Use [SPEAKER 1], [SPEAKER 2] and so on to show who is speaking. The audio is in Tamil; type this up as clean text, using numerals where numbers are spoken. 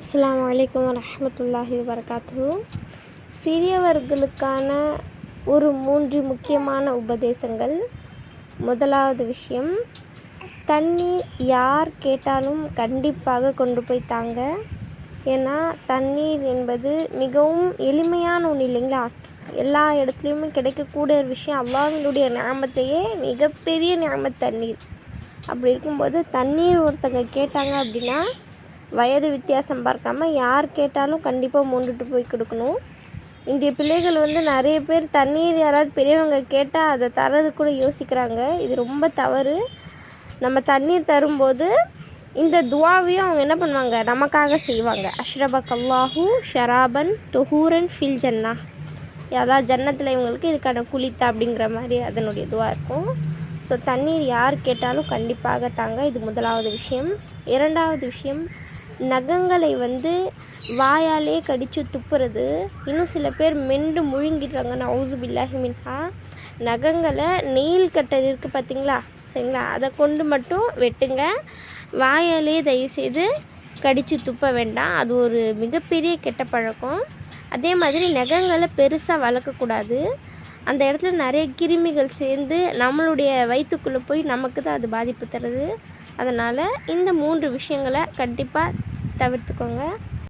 [SPEAKER 1] அஸ்ஸலாமு அலைக்கும் வரஹ்மத்துல்லாஹி வபரகாத்துஹு. சிறியவர்களுக்கான ஒரு 3 முக்கியமான உபதேசங்கள். முதலாவது விஷயம், தண்ணீர் யார் கேட்டாலும் கண்டிப்பாக கொண்டு போய் தாங்க. ஏன்னா தண்ணீர் என்பது மிகவும் எளிமையான ஒன்று இல்லைங்களா? எல்லா இடத்துலையுமே கிடைக்கக்கூடிய ஒரு விஷயம். அல்லாஹ்வினுடைய நிஅமத்தையே மிகப்பெரிய நிஅமத் தண்ணீர். அப்படி இருக்கும்போது தண்ணீர் ஒருத்தங்க கேட்டாங்க அப்படின்னா வயது வித்தியாசம் பார்க்காம யார் கேட்டாலும் கண்டிப்பாக மொண்டுட்டு போய் கொடுக்கணும். இன்றைய பிள்ளைகள் நிறைய பேர் தண்ணீர் யாராவது பெரியவங்க கேட்டால் அதை தரது கூட யோசிக்கிறாங்க. இது ரொம்ப தவறு. நம்ம தண்ணீர் தரும்போது இந்த துவாவையும் அவங்க என்ன பண்ணுவாங்க, நமக்காக செய்வாங்க. அஷ்ரபக் அல்லாஹூ ஷராபன் தொஹூரன் ஃபில் ஜன்னா, அதாவது ஜன்னத்தில் இவங்களுக்கு இதுக்கான குளித்தா அப்படிங்கிற மாதிரி அதனுடைய துவா இருக்கும். ஸோ தண்ணீர் யார் கேட்டாலும் கண்டிப்பாக தாங்க. இது முதலாவது விஷயம். இரண்டாவது விஷயம், நகங்களை வாயாலே கடித்து துப்புறது. இன்னும் சில பேர் மென்று முழுங்கிடுறாங்க. நவுசு பில்லாஹி மின்ஹா. நகங்களை நெயில் கட்டர் இருக்குது பார்த்தீங்களா, சரிங்களா, அதை கொண்டு மட்டும் வெட்டுங்க. வாயாலே தயவுசெய்து கடித்து துப்ப வேண்டாம். அது ஒரு மிகப்பெரிய கெட்ட பழக்கம். அதே மாதிரி நகங்களை பெருசாக வளர்க்கக்கூடாது. அந்த இடத்துல நிறைய கிருமிகள் சேர்ந்து நம்மளுடைய வயிற்றுக்குள்ளே போய் நமக்கு தான் அது பாதிப்பு தருது. அதனால் இந்த 3 விஷயங்களை கண்டிப்பாக தவிர்த்துக்கோங்க.